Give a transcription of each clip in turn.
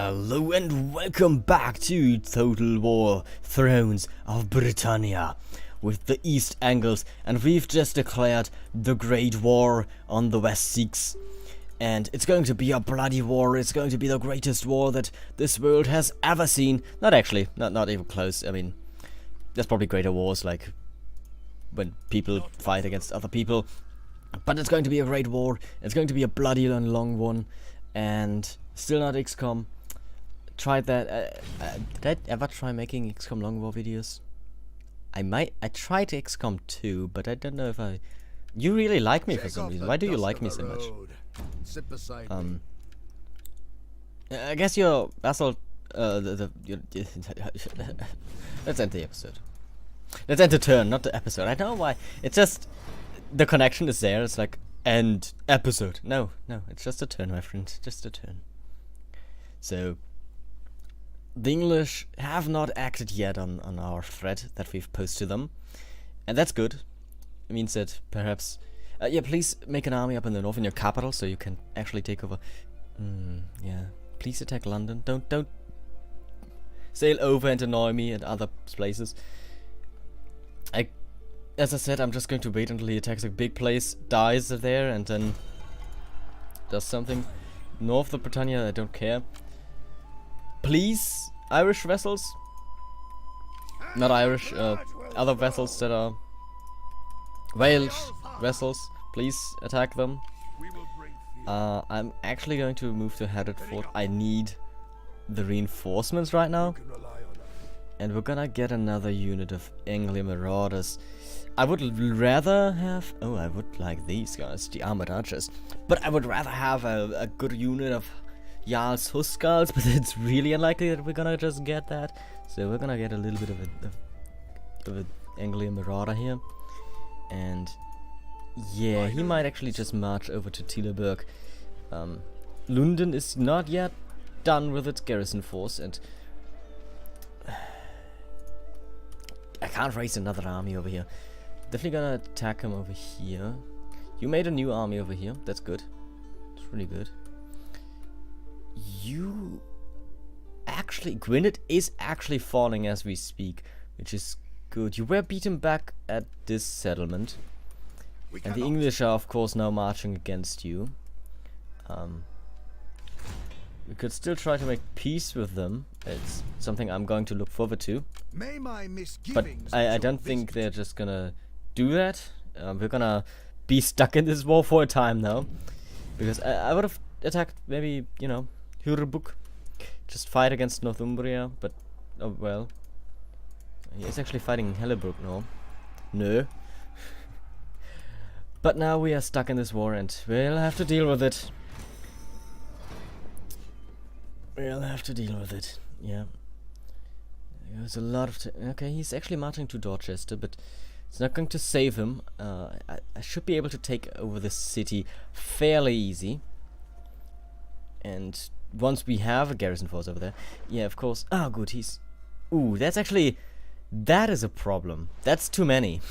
Hello and welcome back to Total War Thrones of Britannia with the East Angles, and we've just declared the Great War on the West Seeks, and it's going to be a bloody war. It's going to be the greatest war that this world has ever seen. Not actually, not even close. I mean, there's probably greater wars like when people fight against other people, but it's going to be a great war. It's going to be a bloody and long one, and still not XCOM. Tried that. Did I ever try making XCOM long war videos? I tried XCOM 2, but I don't know if I... You really like me for some reason. Why do you like me so much? I guess your vassal... Let's end the episode. Let's end the turn, not the episode. I don't know why. It's just... The connection is there. It's like, end episode. No, it's just a turn, my friend. Just a turn. So... The English have not acted yet on our threat that we've posed to them, and that's good. It means that perhaps... yeah, please make an army up in the north in your capital so you can actually take over... yeah. Please attack London. Don't sail over and annoy me at other places. As I said, I'm just going to wait until he attacks a big place, dies there, and then does something. North of Britannia, I don't care. Please, Irish vessels, not Irish, other vessels that are Welsh vessels, please attack them. I'm actually going to move to Hereford. I need the reinforcements right now, and we're gonna get another unit of Engle Marauders. I would rather have, I would like these guys, the armored archers, but I would rather have a good unit of Jarl's Huskarls, but it's really unlikely that we're gonna just get that. So we're gonna get a little bit of an Engle Marauder here. And yeah, he might actually just march over to Tilburg. London is not yet done with its garrison force, and I can't raise another army over here. Definitely gonna attack him over here. You made a new army over here. That's good. It's really good. You actually, Gwynedd is actually falling as we speak, which is good. You were beaten back at this settlement, and the English are of course now marching against you. We could still try to make peace with them. It's something I'm going to look forward to, but I don't think they're just gonna do that. We're gonna be stuck in this war for a time now, because I would have attacked maybe, you know, Hurrebuk, just fight against Northumbria, but oh well. He's actually fighting Hellebruk now. No. But now we are stuck in this war and we'll have to deal with it. We'll have to deal with it, yeah. There's a lot of... okay, he's actually marching to Dorchester, but it's not going to save him. I should be able to take over this city fairly easy. And once we have a garrison force over there, yeah, of course. Oh, good, he's... Ooh, that's actually... That is a problem. That's too many.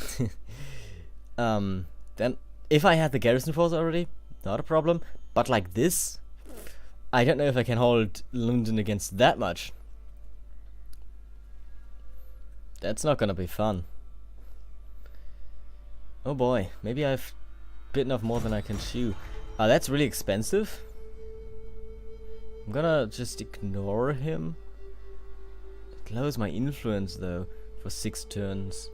Then, if I had the garrison force already, not a problem. But like this, I don't know if I can hold London against that much. That's not gonna be fun. Oh boy, maybe I've bitten off more than I can chew. That's really expensive. I'm gonna just ignore him. It lowers my influence though for 6 turns.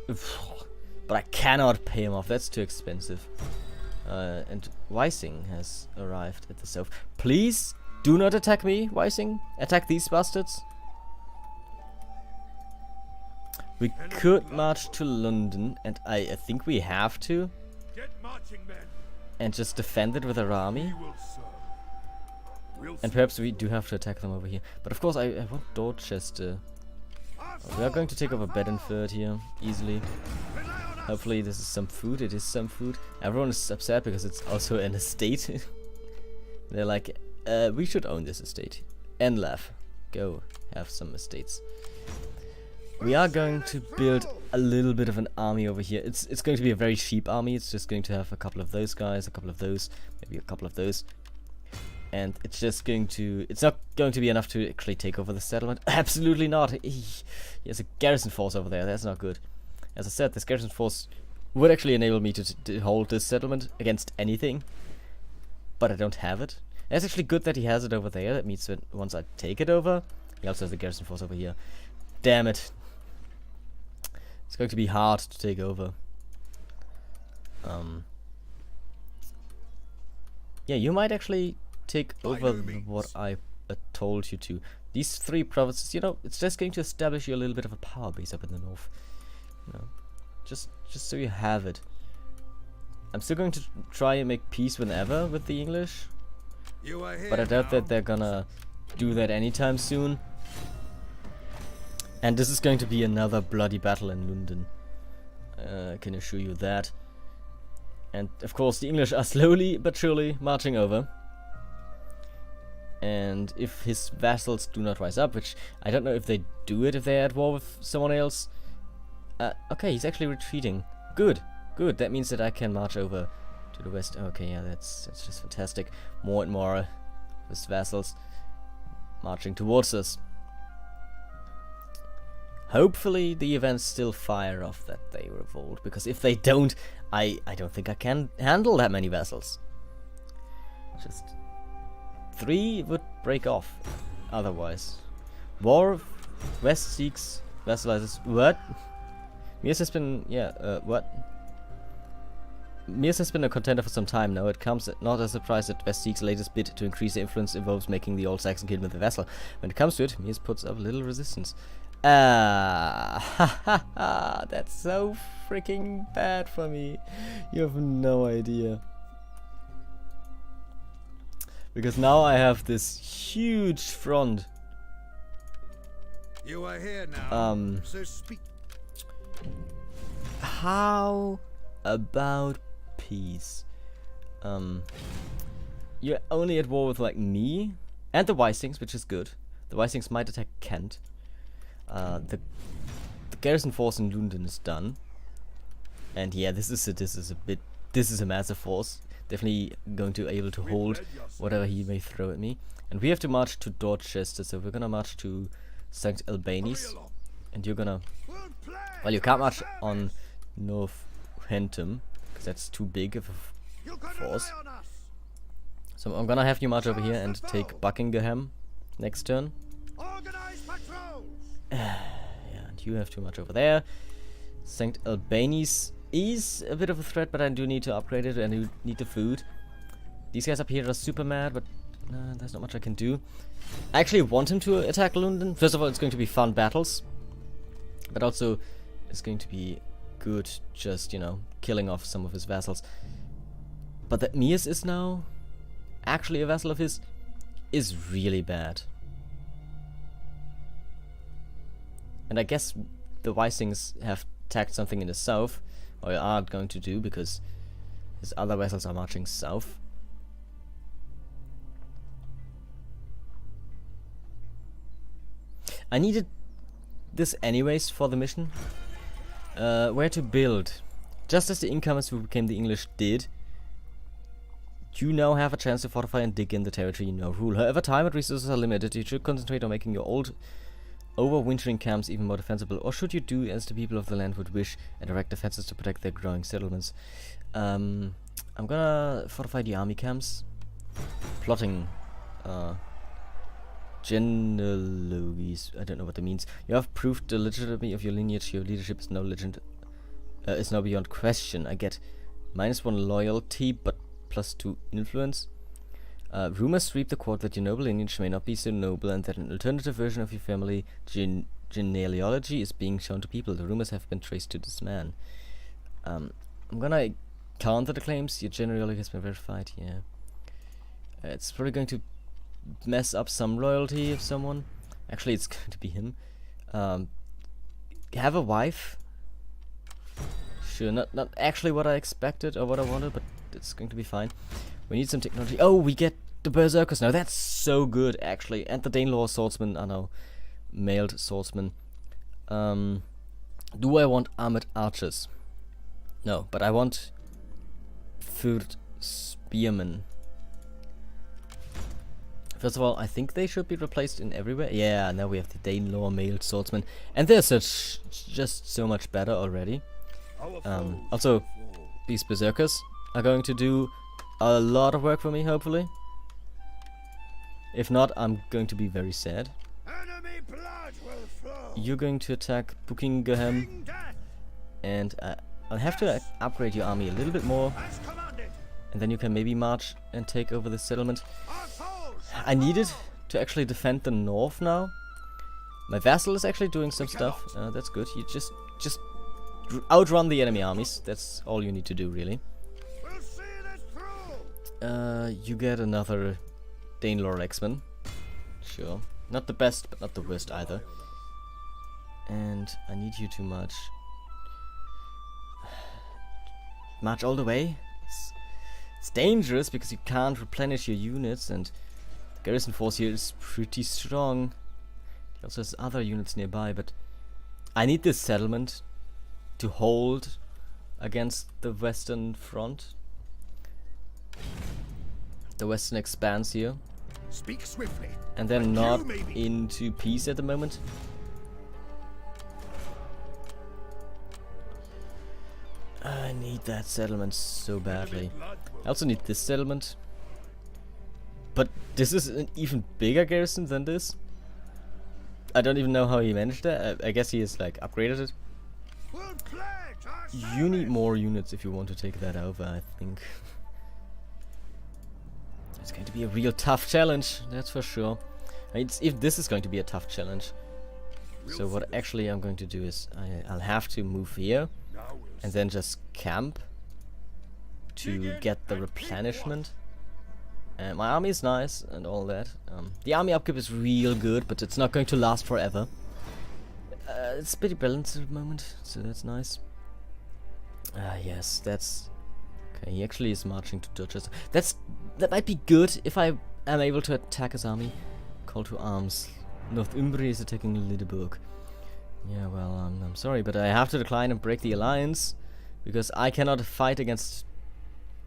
But I cannot pay him off, that's too expensive. And Weissing has arrived at the south. Please do not attack me, Weissing. Attack these bastards. We could march to London, and I think we have to. And just defend it with our army. And perhaps we do have to attack them over here. But of course I want Dorchester. We are going to take over Bedford here, easily. Hopefully this is some food. It is some food. Everyone is upset because it's also an estate. They're like, we should own this estate. Engle, go have some estates. We are going to build a little bit of an army over here. It's going to be a very cheap army. It's just going to have a couple of those guys, a couple of those, maybe a couple of those. And it's just going to... It's not going to be enough to actually take over the settlement. Absolutely not. He has a garrison force over there. That's not good. As I said, this garrison force would actually enable me to hold this settlement against anything. But I don't have it. And it's actually good that he has it over there. That means that once I take it over... He also has the garrison force over here. Damn it. It's going to be hard to take over. Yeah, you might actually take over what I told you to. These 3 provinces, you know, it's just going to establish you a little bit of a power base up in the north. You know, just so you have it. I'm still going to try and make peace whenever with the English, but I doubt that they're gonna do that anytime soon. And this is going to be another bloody battle in London. I can assure you that. And of course the English are slowly but surely marching over. And if his vassals do not rise up, which I don't know if they do it if they're at war with someone else. Okay, he's actually retreating. Good, good. That means that I can march over to the west. Okay, yeah, that's just fantastic. More and more of his vassals marching towards us. Hopefully the events still fire off that they revolt, because if they don't, I don't think I can handle that many vassals. Just 3 would break off otherwise. War, West seeks, vassalizes. What? Mirs has been, what? Mirs has been a contender for some time now. It comes not as a surprise that West seeks' latest bid to increase their influence involves making the old Saxon kingdom the vassal. When it comes to it, Mirs puts up little resistance. That's so freaking bad for me. You have no idea. Because now I have this huge front. You are here now. So speak. How about peace? You're only at war with like me and the Wysings, which is good. The Wysings might attack Kent. The garrison force in London is done, and yeah, this is a massive force. Definitely going to be able to hold whatever he may throw at me. And we have to march to Dorchester, so we're gonna march to St. Albanies, and you're gonna... Well, you can't march on Northampton because that's too big of a force. So I'm gonna have you march over here and take Buckingham next turn. Yeah, and you have too much over there. St. Albanies is a bit of a threat, but I do need to upgrade it, and I need the food. These guys up here are super mad, but there's not much I can do. I actually want him to attack London. First of all, it's going to be fun battles, but also it's going to be good just, you know, killing off some of his vassals. But that Mirs is now actually a vassal of his is really bad. And I guess the Wysings have attacked something in the south, or are going to do, because his other vessels are marching south. I needed this anyways for the mission. Where to build. Just as the incomers who became the English did, you now have a chance to fortify and dig in the territory you now rule. However, time and resources are limited. You should concentrate on making your old overwintering camps even more defensible, or should you do as the people of the land would wish and erect defenses to protect their growing settlements? I'm gonna fortify the army camps. Plotting genealogies, I don't know what that means. You have proved the legitimacy of your lineage. Your leadership is now beyond question. I get -1 loyalty but +2 influence. Rumors sweep the court that your noble lineage may not be so noble, and that an alternative version of your family genealogy is being shown to people. The rumors have been traced to this man. I'm gonna counter the claims. Your genealogy has been verified. Yeah, it's probably going to mess up some loyalty of someone. Actually, it's going to be him. Have a wife? Sure, not actually what I expected or what I wanted, but it's going to be fine. We need some technology. Oh, we get the berserkers now. That's so good, actually. And the Danelaw swordsmen are now mailed swordsmen. Do I want armored archers? No, but I want third spearmen. First of all, I think they should be replaced in everywhere. Yeah, now we have the Danelaw male swordsman, and they're just so much better already. Also, these berserkers are going to do a lot of work for me, hopefully. If not, I'm going to be very sad. Enemy blood will flow. You're going to attack Buckingham, and I'll have to upgrade your army a little bit more, As commanded. and then you can maybe march and take over the settlement. Our foes. I needed to actually defend the north now. My vassal is actually doing some stuff. That's good. You just outrun the enemy armies. That's all you need to do, really. We'll see this through. You get another Danelaw X-Men. Sure. Not the best, but not the worst either. And I need you to march all the way. It's dangerous because you can't replenish your units, and the garrison force here is pretty strong. He also has other units nearby, but I need this settlement to hold against the western front. The western expanse here. Speak swiftly. And they're But you not may be- into peace at the moment. I need that settlement so badly. I also need this settlement. But this is an even bigger garrison than this. I don't even know how he managed that. I guess he has like upgraded it. We'll pledge our You need service. more units if you want to take that over, I think. It's going to be a real tough challenge, that's for sure. If this is going to be a tough challenge. So what actually I'm going to do is I'll have to move here Now we'll and then just camp to get the replenishment. And my army is nice and all that. The army upkeep is real good, but it's not going to last forever. It's pretty balanced at the moment, so that's nice. Yes, that's... Okay, he actually is marching to Dorchester. That might be good if I am able to attack his army. Call to arms. Northumbria is attacking Lideburg. Yeah, well, I'm sorry, but I have to decline and break the alliance because I cannot fight against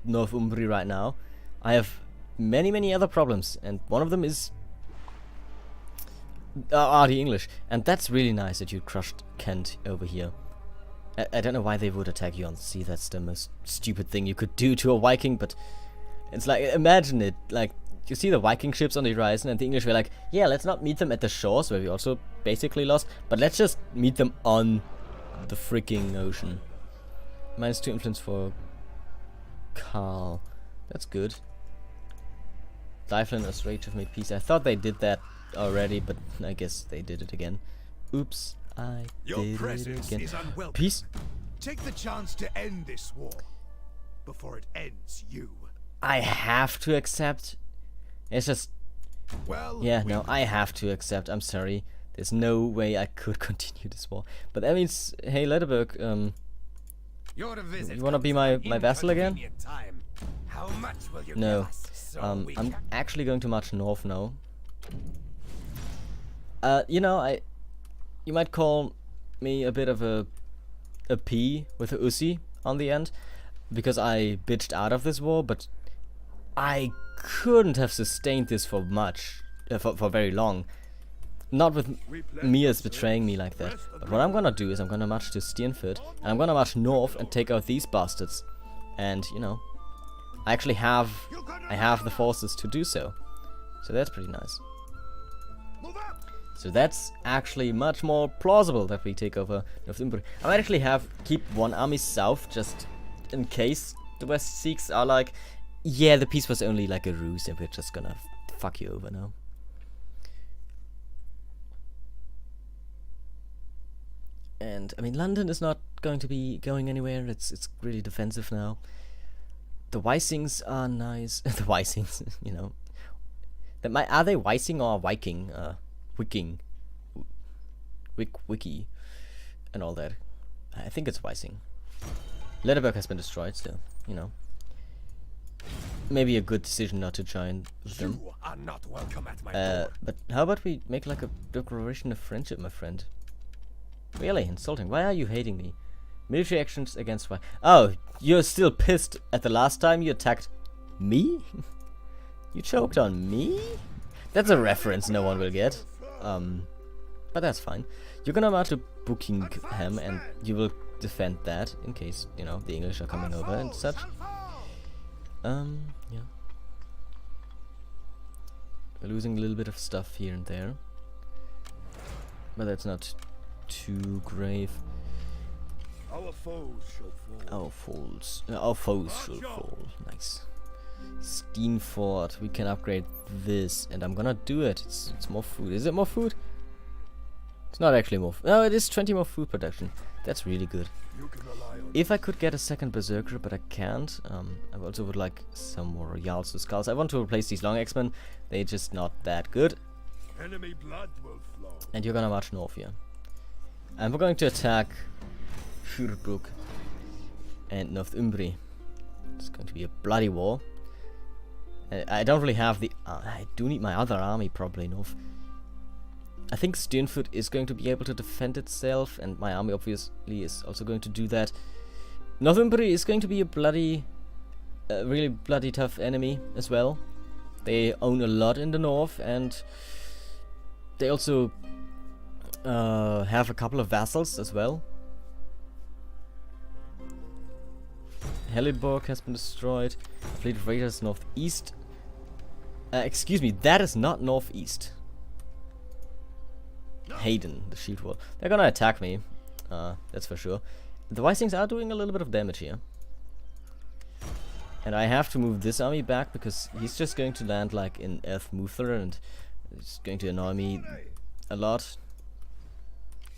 Northumbria right now. I have many other problems, and one of them is the English, and that's really nice that you crushed Kent over here. I don't know why they would attack you on the sea. That's the most stupid thing you could do to a Viking, but it's like, imagine it, like, you see the Viking ships on the horizon, and the English were like, yeah, let's not meet them at the shores, where we also basically lost, but let's just meet them on the freaking ocean. -2 influence for Karl. That's good. Dyflin and Rage have made peace. I thought they did that already, but I guess they did it again. Oops, I Your did it presence again. is unwelcome. Peace. Take the chance to end this war before it ends you. I have to accept. It's just, Well, yeah, no, I have to accept. I'm sorry. There's no way I could continue this war. But that means, hey, Lederberg, Your visit you wanna be comes my at vassal again? inconvenient time. How much will you No. give us so we I'm can- actually going to march north now. You know, you might call me a bit of a P with a Ussi on the end, because I bitched out of this war, but I couldn't have sustained this for much, for very long. Not with Mia's betraying me like that. But what I'm gonna do is I'm gonna march to Stiernfurt, and I'm gonna march north and take out these bastards. And, you know, I actually have the forces to do so. So that's pretty nice. Move up. So that's actually much more plausible that we take over Northumbria. I might actually keep one army south just in case the West Sikhs are like, yeah, the peace was only like a ruse and we're just gonna fuck you over now. And I mean, London is not going to be going anywhere. It's really defensive now. The Weissings are nice. The Weissings, you know. Are they Weissing or Viking? Wiking. Wiki. And all that. I think it's Weissing. Lederberg has been destroyed still, you know. Maybe a good decision not to join them. You are not welcome at my door. But how about we make like a declaration of friendship, my friend? Really insulting. Why are you hating me? Military actions against why? Oh, you're still pissed at the last time you attacked me? You choked on me? That's a reference no one will get. But that's fine. You're gonna march to Buckingham and you will defend that in case, you know, the English are coming over and such. Yeah. We're losing a little bit of stuff here and there. But that's not too grave. Our foes shall fall. Our foes shall fall. Nice. Steenfort, we can upgrade this, and I'm gonna do it. It's more food. Is it more food? It's not actually more. No, it is 20 more food production. That's really good. If I could get a second berserker, but I can't. I also would like some more Jarls with skulls. I want to replace these long axemen. They're just not that good. Enemy blood will flow. And you're gonna march north here. And we're going to attack Schurbrook and Northumbria. It's going to be a bloody war. I don't really have the... I do need my other army probably north. I think Sternfurt is going to be able to defend itself, and my army obviously is also going to do that. Northumbria is going to be a bloody... really bloody tough enemy as well. They own a lot in the north, and they also have a couple of vassals as well. Heliborg has been destroyed. Fleet of Raiders northeast. Excuse me, that is not northeast. Hayden, the shield wall. They're gonna attack me. That's for sure. The Vikings are doing a little bit of damage here. And I have to move this army back because he's just going to land like in Erthmuther and it's going to annoy me a lot.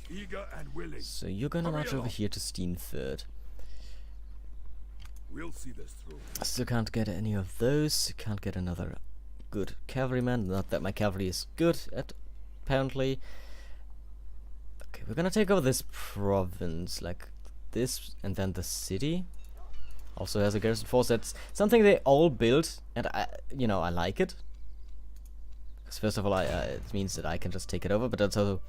Eager and willing. So you're gonna march over here to Steenfurt. We'll see this through. I still can't get any of those. Can't get another good cavalryman. Not that my cavalry is good at, apparently. Okay, we're gonna take over this province, like this, and then the city also has a garrison force. That's something they all built, and I like it. Because first of all, it means that I can just take it over, but that's also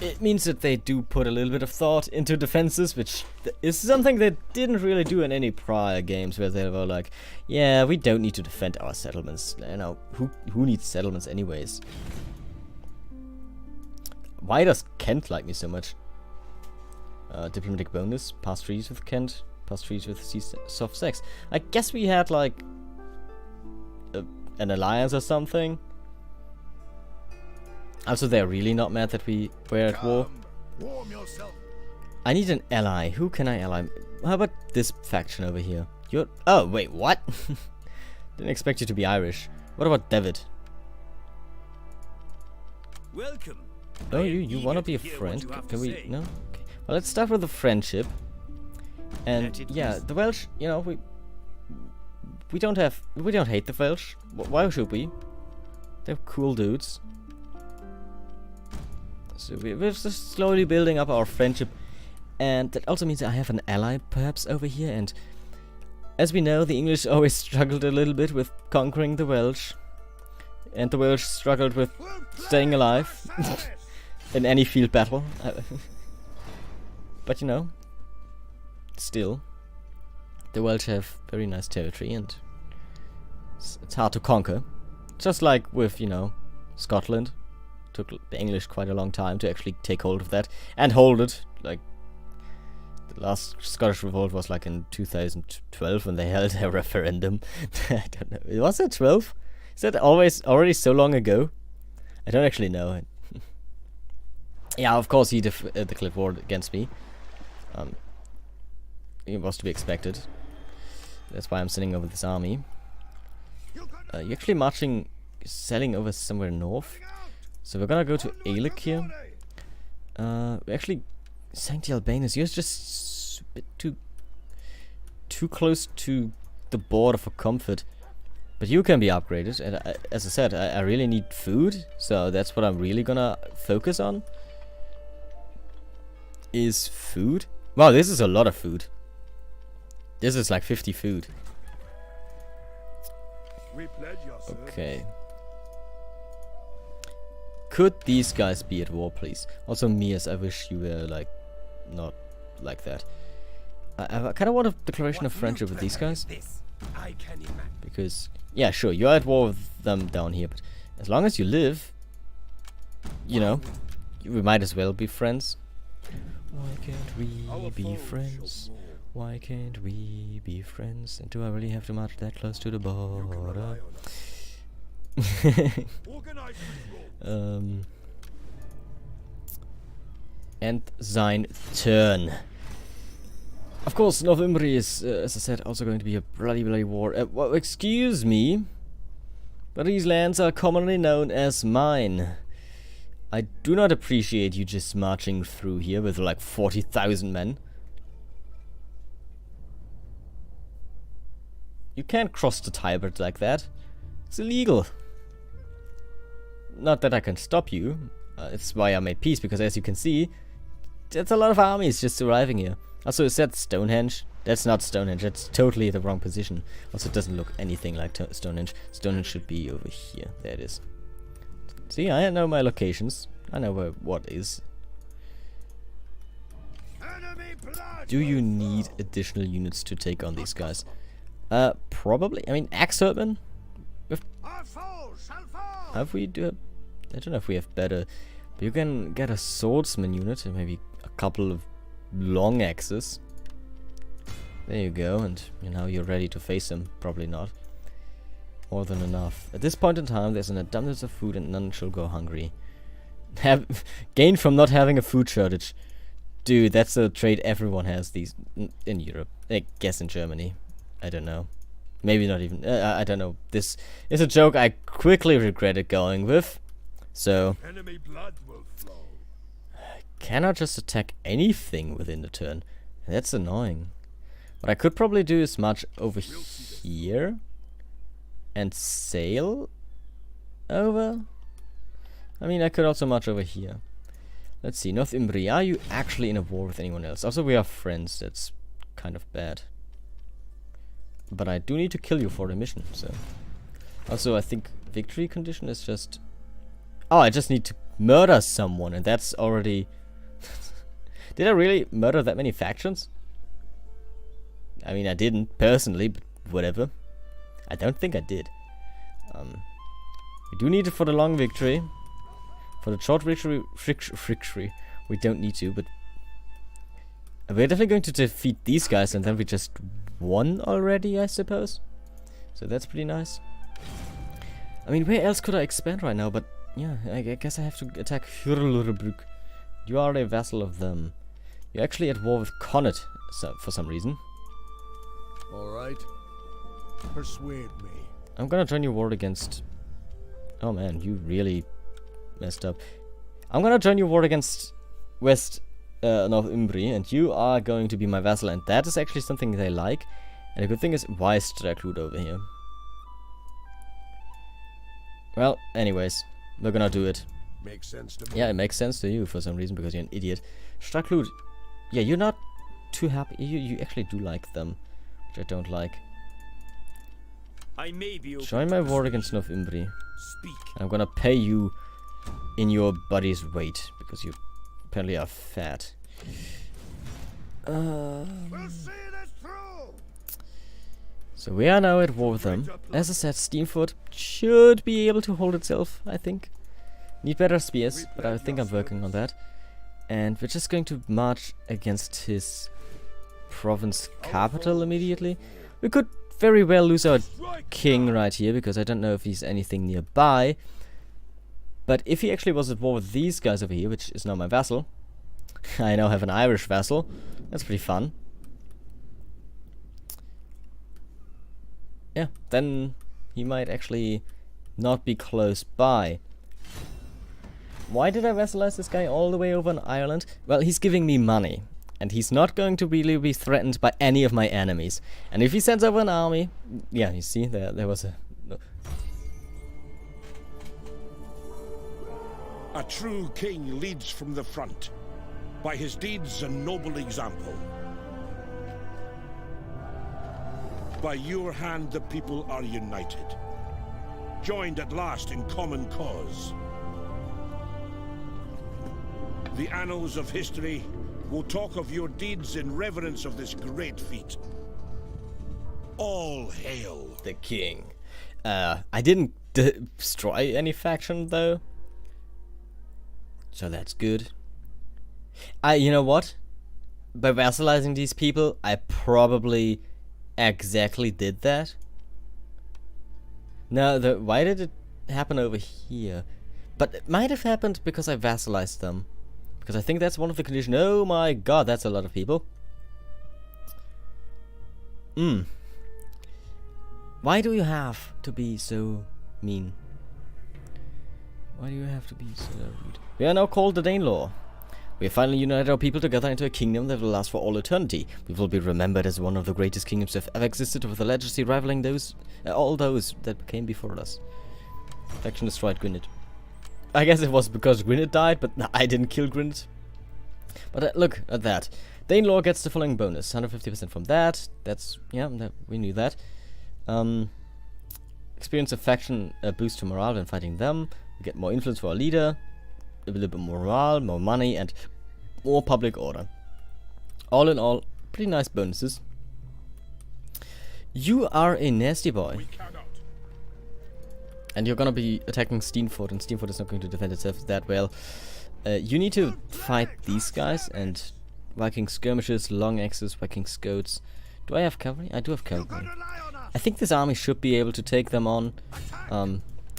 it means that they do put a little bit of thought into defenses, which is something they didn't really do in any prior games, where they were like, yeah, we don't need to defend our settlements. You know, who needs settlements anyways? Why does Kent like me so much? Diplomatic bonus, past treaties with Kent, past treaties with soft sex. I guess we had like an alliance or something. Also, they're really not mad that we were at war. Warm yourself. I need an ally. Who can I ally? How about this faction over here? You're... Oh, wait, what? Didn't expect you to be Irish. What about David? Welcome. Oh, you want to be a friend? Can we... No? Okay. Well, let's start with the friendship. And, yeah, the Welsh, you know, we don't hate the Welsh. Why should we? They're cool dudes. So we're just slowly building up our friendship, and that also means I have an ally perhaps over here, and as we know, the English always struggled a little bit with conquering the Welsh, and the Welsh struggled with staying alive in any field battle. But you know, still, the Welsh have very nice territory, and it's hard to conquer, just like with, you know, Scotland. Took the English quite a long time to actually take hold of that and hold it. Like the last Scottish revolt was like in 2012 when they held a referendum. I don't know. Was it 12? Is that already so long ago? I don't actually know. Yeah, of course he declared war against me. It was to be expected. That's why I'm sending over this army. You're actually marching, selling over somewhere north. So we're gonna go to Engle here. We're actually Sancti Albanus. You're just a bit too close to the border for comfort. But you can be upgraded. And as I said, I really need food. So that's what I'm really gonna focus on. Is food. Wow, this is a lot of food. This is like 50 food. We pledge your service. Okay. Could these guys be at war, please? Also, Mias, I wish you were, like, not like that. I kind of want a declaration of friendship with these guys. Because, yeah, sure, you're at war with them down here, but As long as you live, you know, we might as well be friends. Why can't we be friends? Why can't we be friends? And do I really have to march that close to the border? And sein turn. Of course, Northumbria is, as I said, also going to be a bloody war. Well, excuse me, but these lands are commonly known as mine. I do not appreciate you just marching through here with like 40,000 men. You can't cross the Tiber like that. It's illegal. Not that I can stop you. It's why I made peace, because as you can see, that's a lot of armies just arriving here. Also, is that Stonehenge? That's not Stonehenge. That's totally the wrong position. Also, it doesn't look anything like Stonehenge. Stonehenge should be over here. There it is. See, I know my locations. I know where what is. Do you need additional units to take on these guys? Probably. I mean, axe herdmen. Have we do? I don't know if we have better. But you can get a swordsman unit and maybe a couple of long axes. There you go, and now you're ready to face them. Probably not. More than enough. At this point in time, there's an abundance of food and none shall go hungry. Gain from not having a food shortage. Dude, that's a trait everyone has these in Europe. I guess in Germany. I don't know. Maybe not even. I don't know. This is a joke I quickly regretted going with. So, Enemy blood will flow. cannot just attack anything within the turn. That's annoying. What I could probably do is march over here and sail over. I mean, I could also march over here. Let's see, Northumbria, are you actually in a war with anyone else? Also, we are friends. That's kind of bad. But I do need to kill you for the mission, so. Also, I think victory condition is just... Oh, I just need to murder someone, and that's already... Did I really murder that many factions? I mean, I didn't, personally, but whatever. I don't think I did. We do need it for the long victory. For the short victory, we don't need to, but... We're definitely going to defeat these guys, and then we just won already, I suppose. So that's pretty nice. I mean, where else could I expand right now? But yeah, I guess I have to attack Hurlurbrück. You are a vassal of them. You're actually at war with Connaught for some reason. Alright. Persuade me. I'm gonna join your war against... Oh man, you really messed up. I'm gonna join your war against West Northumbria, and you are going to be my vassal, and that is actually something they like. And the good thing is, why is Straklut over here? Well, anyways, we're gonna do it. Makes sense to me. Yeah, it makes sense to you for some reason, because you're an idiot. Straklut, yeah, you're not too happy. You actually do like them, which I don't like. I may be Join my war against Northumbria. Speak. I'm gonna pay you in your body's weight, because you apparently are fat. We'll see this through. So we are now at war with them. As I said, Steamfort should be able to hold itself, I think. Need better spears, but I think I'm working on that. And we're just going to march against his province capital immediately. We could very well lose our king right here, because I don't know if he's anything nearby. But if he actually was at war with these guys over here, which is now my vassal, I now have an Irish vassal. That's pretty fun. Yeah, then he might actually not be close by. Why did I vassalize this guy all the way over in Ireland? Well, he's giving me money. And he's not going to really be threatened by any of my enemies. And if he sends over an army... Yeah, you see, there was a... No. A true king leads from the front, by his deeds and noble example. By your hand the people are united, joined at last in common cause. The annals of history will talk of your deeds in reverence of this great feat. All hail The king. I didn't destroy any faction though. So that's good. You know what? By vassalizing these people, I probably exactly did that. Now, why did it happen over here? But it might have happened because I vassalized them. Because I think that's one of the conditions. Oh my god, that's a lot of people. Why do you have to be so mean? Why do you have to be so rude? We are now called the Danelaw. We have finally united our people together into a kingdom that will last for all eternity. We will be remembered as one of the greatest kingdoms that have ever existed, with a legacy rivaling all those that came before us. Faction destroyed Gwynedd. I guess it was because Gwynedd died, but I didn't kill Gwynedd. But look at that. Danelaw gets the following bonus. 150% from that. That's, yeah, we knew that. Experience a faction boost to morale when fighting them. We get more influence for our leader. A little bit more morale, more money, and more public order. All in all, pretty nice bonuses. You are a nasty boy. And you're gonna be attacking Steenfort, and Steenfort is not going to defend itself that well. You need to fight these guys, and Viking skirmishes, long axes, Viking scots. Do I have cavalry? I do have cavalry. I think this army should be able to take them on.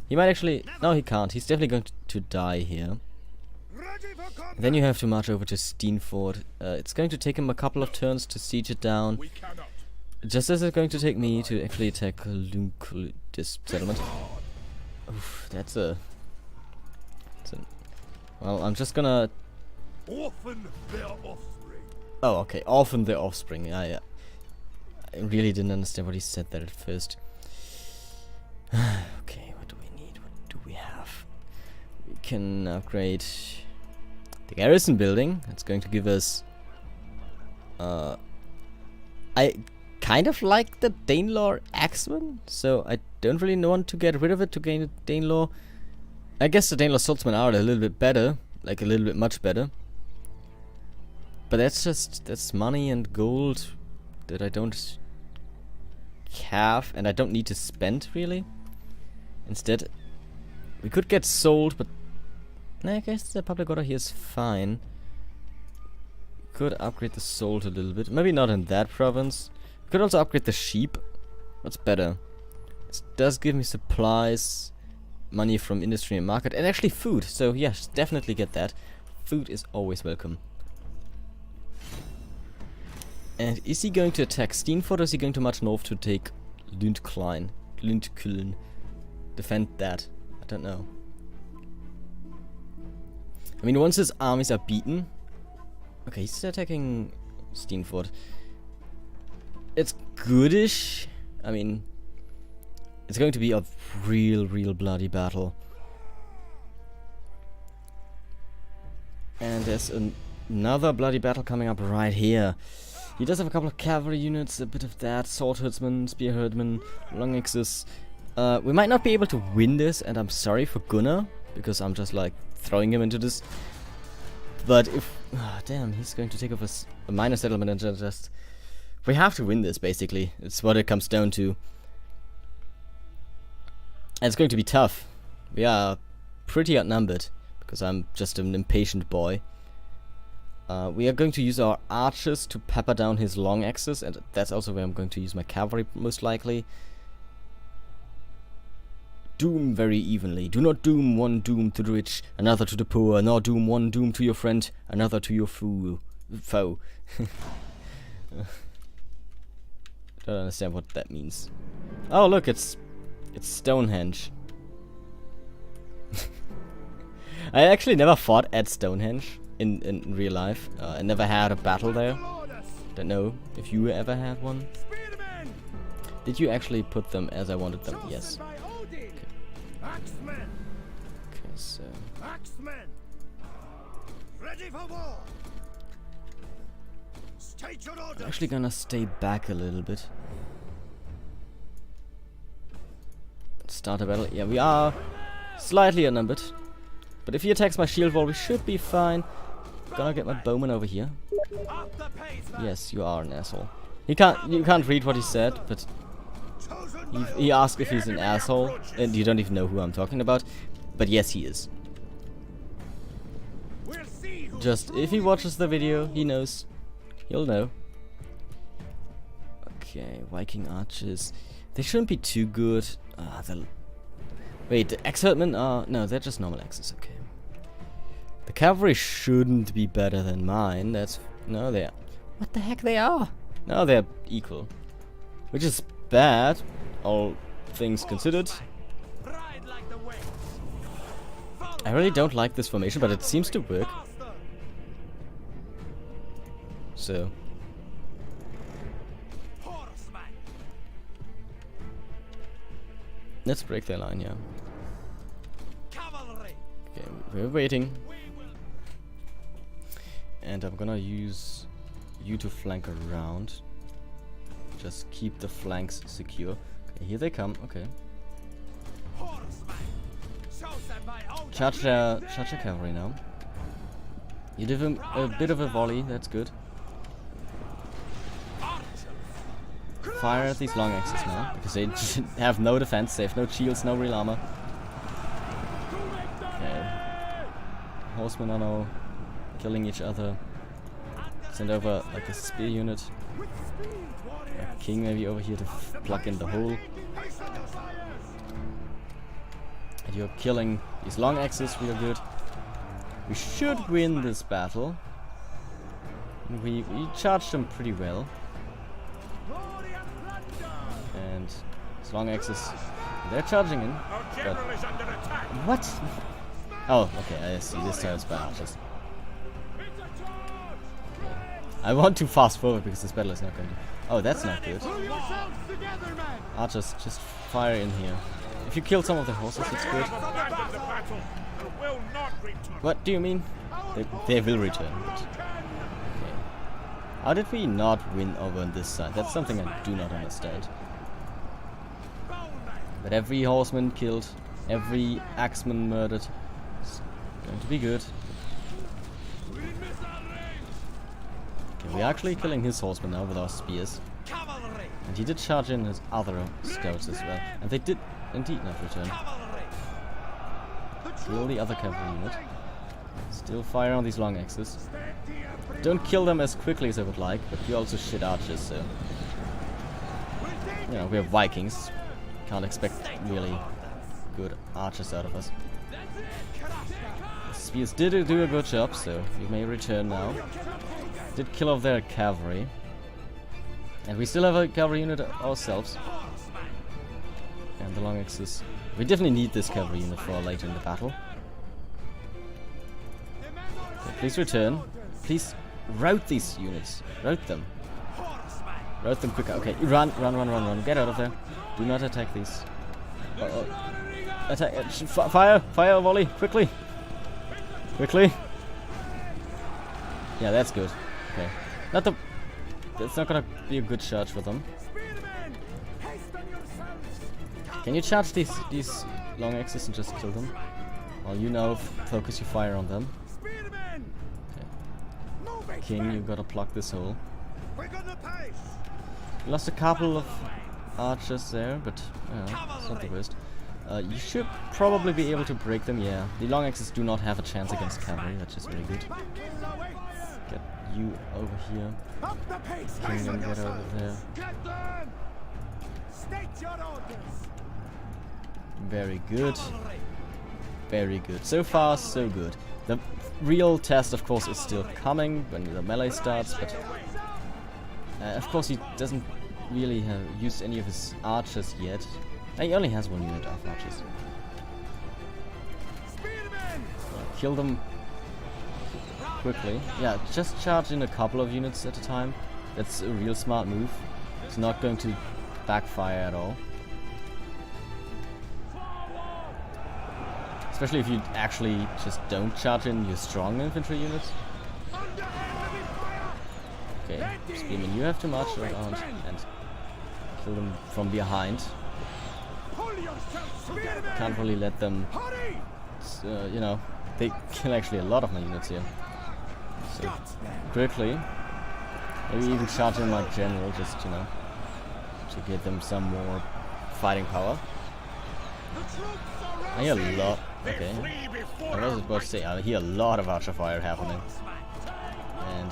He might actually... No, he can't. He's definitely going to die here. Then you have to march over to Steenfort. It's going to take him a couple of turns to siege it down. Just as it's going to take me to actually attack this settlement. Oof, that's a... Well, I'm just gonna... Orphan their offspring. Oh, okay. Orphan their offspring. I really didn't understand what he said there at first. Okay, what do we need? What do we have? We can upgrade the garrison building. It's going to give us... I kind of like the Danelaw Axeman, so I don't really want to get rid of it to gain the Danelaw. I guess the Danelaw Swordsmen are a little bit better, like a little bit much better. But that's money and gold that I don't have, and I don't need to spend really. Instead, we could get sold, but I guess the public order here is fine. Could upgrade the sold a little bit, maybe not in that province. Could also upgrade the sheep. What's better? This does give me supplies, money from industry and market, and actually food. So yes, definitely get that. Food is always welcome. And is he going to attack Steenfort, or is he going to march north to take Lundklein? Defend that? I don't know. I mean, once his armies are beaten... Okay, he's attacking Steenfort. It's goodish. I mean, it's going to be a real bloody battle. And there's another bloody battle coming up right here. He does have a couple of cavalry units, a bit of that, sword herdsmen, spear herdmen, long axes. We might not be able to win this, and I'm sorry for Gunnar, because I'm just like throwing him into this. But if... Oh, damn, he's going to take over a minor settlement and just... We have to win this, basically. It's what it comes down to. And it's going to be tough. We are pretty outnumbered, because I'm just an impatient boy. We are going to use our archers to pepper down his long axes, and that's also where I'm going to use my cavalry, most likely. Doom very evenly. Do not doom one doom to the rich, another to the poor, nor doom one doom to your friend, another to your foe. Don't understand what that means. Oh, look, it's Stonehenge. I actually never fought at Stonehenge in real life. I never had a battle there. Don't know if you ever had one. Did you actually put them as I wanted them? Yes. Okay, so... I'm actually gonna stay back a little bit. Start a battle. Yeah, we are slightly outnumbered. But if he attacks my shield wall, we should be fine. Gonna get my bowman over here. Yes, you are an asshole. You can't read what he said, but He asked if he's an asshole, and you don't even know who I'm talking about. But yes, he is. Just, if he watches the video, he knows. He'll know. Okay, Viking archers. They shouldn't be too good. Wait, the X-Herdmen are... No, they're just normal axes, okay. The cavalry shouldn't be better than mine. That's... No, they are... What the heck they are? No, they're equal. Which is bad, all things considered. I really don't like this formation, but it seems to work. So... Let's break their line, yeah. Okay, we're waiting. And I'm gonna use you to flank around. Just keep the flanks secure. Okay, here they come, okay. Charge their cavalry now. You give him a bit of a volley, that's good. Fire at these long axes now, because they have no defense, they have no shields, no real armor. Okay. Horsemen are now killing each other. Send over like a spear unit. A king maybe over here to plug in the hole. And you're killing these long axes real good. We should win this battle. We charged them pretty well. And these long axes, they're charging in. But what? Oh, okay, I see. This time it's by archers. I want to fast forward because this battle is not going to... Oh, that's not good. Archers, just fire in here. If you kill some of the horses, it's good. What do you mean? They will return. Okay. How did we not win over on this side? That's something I do not understand. But every horseman killed, every axeman murdered. It's going to be good. Okay, we're actually killing his horsemen now with our spears. And he did charge in his other scouts as well. And they did indeed not return. Kill the other cavalry unit. Still fire on these long axes. Don't kill them as quickly as I would like, but you also shit archers, so... You know, we're Vikings. Can't expect really good archers out of us. The spears did do a good job, so you may return now. Did kill off their cavalry. And we still have a cavalry unit ourselves. And the long axes. We definitely need this cavalry unit for later in the battle. Okay, please return. Please rout these units. Rout them. Rout them quicker. Okay, run. Get out of there. Do not attack these. Attack. Fire a volley. Quickly. Yeah, that's good. Okay. That's not gonna be a good charge for them. Can you charge these long axes and just kill them? While you now focus your fire on them. Okay. King, you gotta plug this hole. Lost a couple of archers there, but it's not the worst. You should probably be able to break them, yeah. The long axes do not have a chance against cavalry, which is really good. Get you over here. King, get over there. Very good. Very good. So far, so good. The real test, of course, is still coming when the melee starts, but... of course, he doesn't really have used any of his archers yet. He only has one unit of archers. Kill them quickly. Yeah, just charge in a couple of units at a time. That's a real smart move. It's not going to backfire at all. Especially if you actually just don't charge in your strong infantry units. Okay, Spearman, you have to march around and kill them from behind. Can't really let them, you know, they kill actually a lot of my units here. So, quickly. Maybe even charge in like general, just, you know, to get them some more fighting power. I hear a lot. Okay. I was about to say, I hear a lot of archer fire happening. And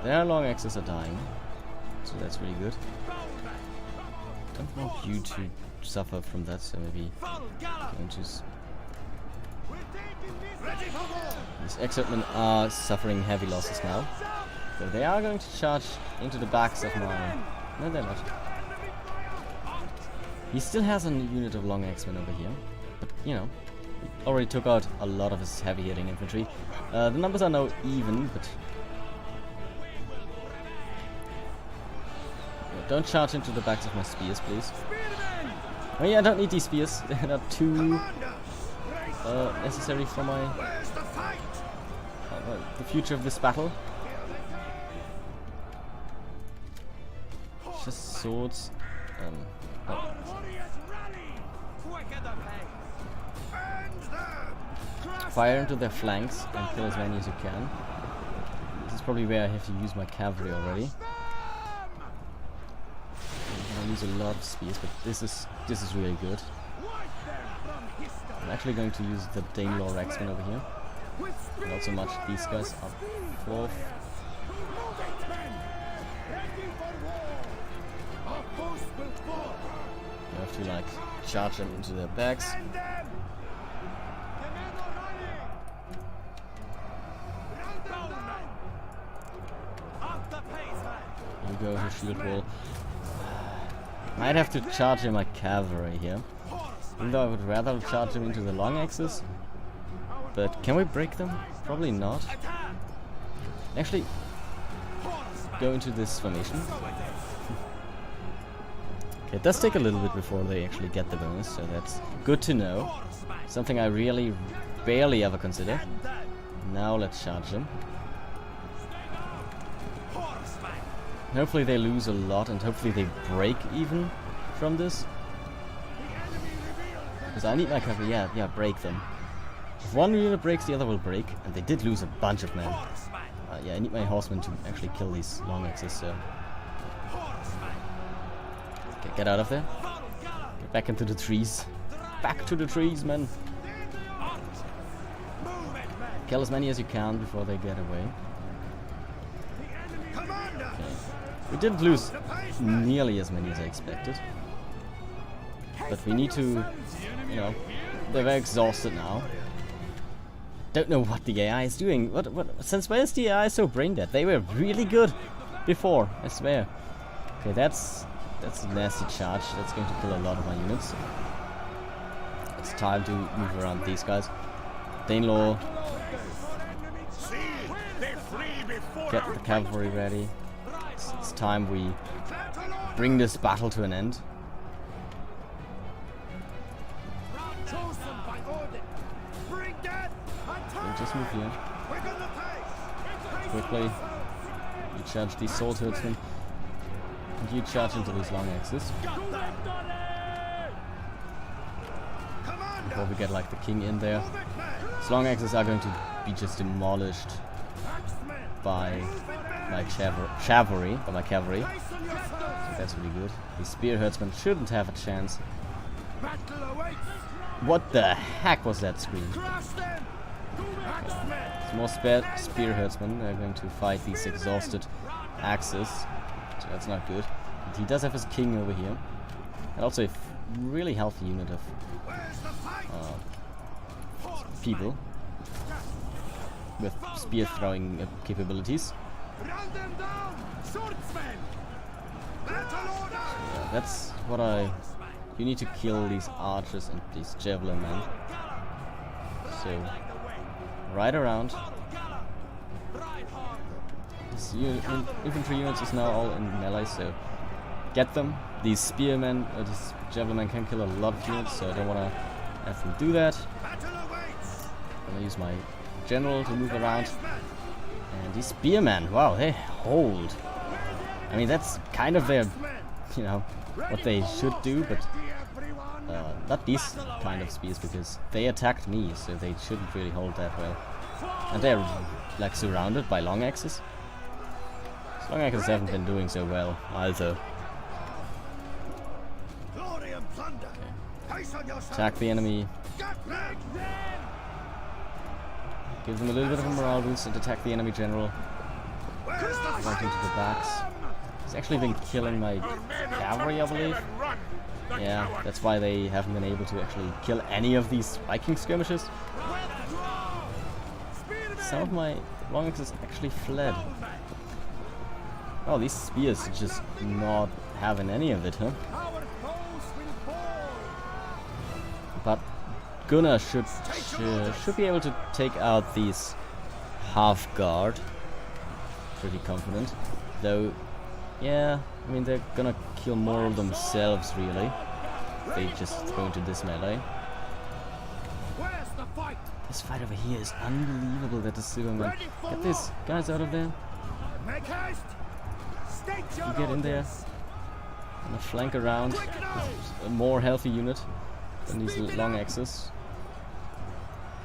their long axes are dying. So that's really good. Don't want you to suffer from that, so maybe going to these X-Hitmen are suffering heavy losses now. So they are going to charge into the backs of my... No, they're not. He still has a unit of long X-Men over here. But, you know, already took out a lot of his heavy hitting infantry. The numbers are now even, but... Don't charge into the backs of my spears, please. Oh yeah, I don't need these spears. They're not too necessary for my the future of this battle. Just swords. Oh. Fire into their flanks and kill as many as you can. This is probably where I have to use my cavalry already. I lose a lot of spears, but this is really good. I'm actually going to use the Danelaw Rexman over here. Not so much these guys up fourth. You have to like charge them into their backs. You go to shield wall. Might have to charge in my cavalry here. Even though I would rather charge them into the long axes. But can we break them? Probably not. Actually, go into this formation. Okay, it does take a little bit before they actually get the bonus, so that's good to know. Something I really barely ever consider. Now let's charge them. Hopefully they lose a lot and hopefully they break even from this. Because I need my cavalry, yeah, break them. If one unit breaks, the other will break. And they did lose a bunch of men. Yeah, I need my horsemen to actually kill these long axes, so... Okay, get out of there. Get back into the trees. Back to the trees, men! Kill as many as you can before they get away. Okay. We didn't lose nearly as many as I expected. But we need to, you know, they're very exhausted now. Don't know what the AI is doing. Since when is the AI so brain dead? They were really good before, I swear. Okay, that's a nasty charge. That's going to kill a lot of my units. It's time to move around these guys. Danelaw, get the cavalry ready. It's time we bring this battle to an end. We'll just move here. Quickly. You charge these sword herdsmen. And you charge into these long axes. Before we get like the king in there. These long axes are going to be just demolished by my cavalry, by my cavalry. So that's really good. These spear herdsmen shouldn't have a chance. What the heck was that scream? Some more spear herdsmen. They're going to fight these exhausted axes. So that's not good. But he does have his king over here. And also a really healthy unit of people with spear throwing capabilities. So, yeah, that's what you need to kill these archers and these javelin men. So right around. This infantry units is now all in melee, so get them. These spearmen, these javelin men can kill a lot of units, so I don't want to have them do that. I'm gonna use my general to move around. And these spearmen, wow, they hold. I mean, that's kind of their, you know, what they should do, but not these kind of spears, because they attacked me, so they shouldn't really hold that well. And they're like surrounded by long axes. Long axes haven't been doing so well either. Glory and plunder. Attack the enemy. Give them a little bit of a morale boost and attack the enemy general. Right into the backs. He's actually been killing my cavalry, I believe. Yeah, that's why they haven't been able to actually kill any of these Viking skirmishes. Some of my long axes actually fled. Oh, these spears are just not having any of it, huh? But Gunnar should be able to take out these half guard. Pretty confident, though. Yeah, I mean they're gonna kill more of themselves really. They just go into this melee. This fight over here is unbelievable that is still going on. Get these guys out of there. You get in there. And flank around with a more healthy unit than these long axes.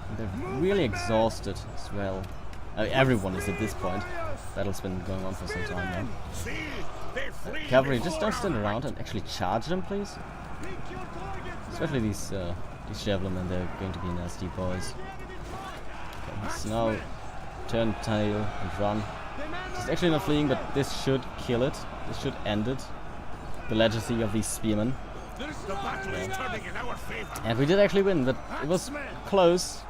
And they're really exhausted as well. Everyone is at this point. Battle's been going on for some time now. Cavalry, just don't stand around and actually charge them, please. Especially these javelin, they're going to be nasty boys. Okay, so now turn tail and run. It's actually not fleeing, but this should kill it. This should end it. The legacy of these spearmen. Yeah. And we did actually win, but it was close.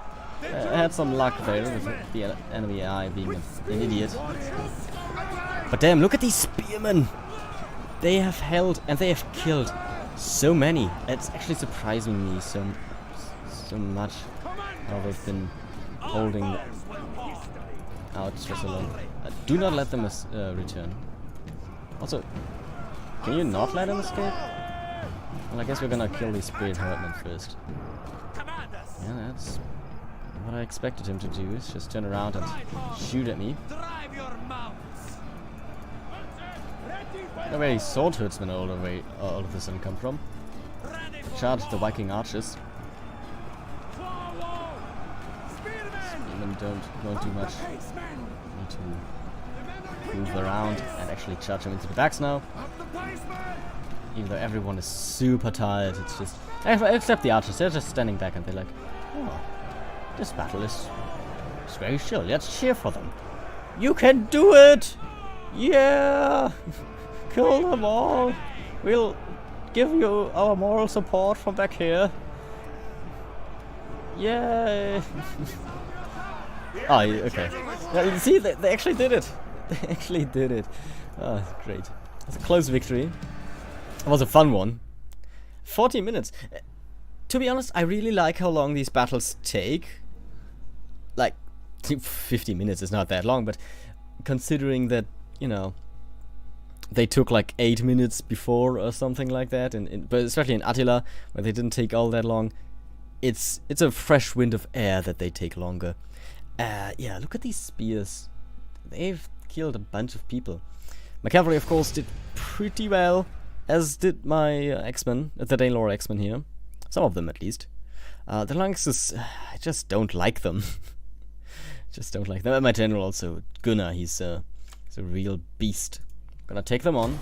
I had some luck there with the enemy AI being an idiot. But damn, look at these spearmen! They have held and they have killed so many. It's actually surprising me so much how they've been holding out for so long. Do not let them return. Also, can you not let them escape? Well, I guess we're gonna kill these spirit herdmen first. Yeah, that's what I expected him to do, is just turn around and shoot at me. I don't know where these sword herdsmen all of a sudden come from. Charge the Viking archers. Spearmen don't do much. Need to move around and actually charge them into the backs now. Even though everyone is super tired, it's just... Except the archers, they're just standing back and they're like, oh, this battle is very chill, let's cheer for them. You can do it! Yeah! Kill them all! We'll give you our moral support from back here. Yay! Oh, okay. Yeah, you see, they actually did it! They actually did it. Oh, great. It's a close victory. It was a fun one. 40 minutes. To be honest, I really like how long these battles take. Like, 50 minutes is not that long, but considering that, you know, they took like 8 minutes before or something like that, but especially in Attila, where they didn't take all that long, it's a fresh wind of air that they take longer. Yeah, look at these spears. They've killed a bunch of people. My cavalry, of course, did pretty well, as did my X-Men, the Daylore X-Men here. Some of them, at least. The Lanxes, I just don't like them. Just don't like them. And my general also, Gunnar, he's a real beast. Gonna take them on.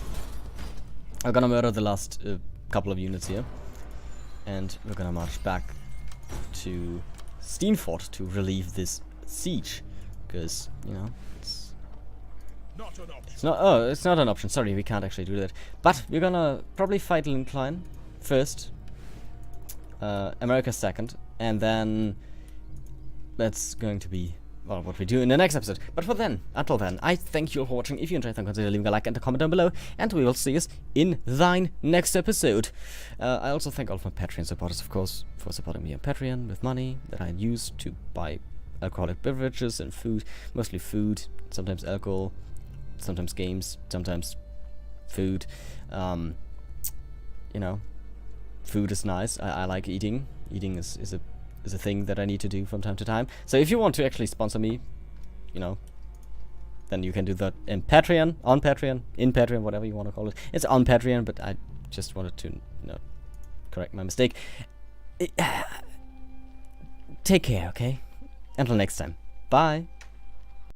I'm gonna murder the last couple of units here. And we're gonna march back to Steenfort to relieve this siege. Because, you know, it's not an option. Sorry, we can't actually do that. But we're gonna probably fight Linkline first. America second. And then that's going to be, well, what we do in the next episode. But until then, I thank you all for watching. If you enjoyed, then consider leaving a like and a comment down below. And we will see us in thine next episode. I also thank all of my Patreon supporters, of course, for supporting me on Patreon with money that I use to buy alcoholic beverages and food. Mostly food, sometimes alcohol, sometimes games, sometimes food. You know, food is nice. I like eating. Eating is a thing that I need to do from time to time. So if you want to actually sponsor me, you know, then you can do that in Patreon, on Patreon, in Patreon, whatever you want to call it. It's on Patreon, but I just wanted to, you know, correct my mistake. Take care, okay? Until next time. Bye.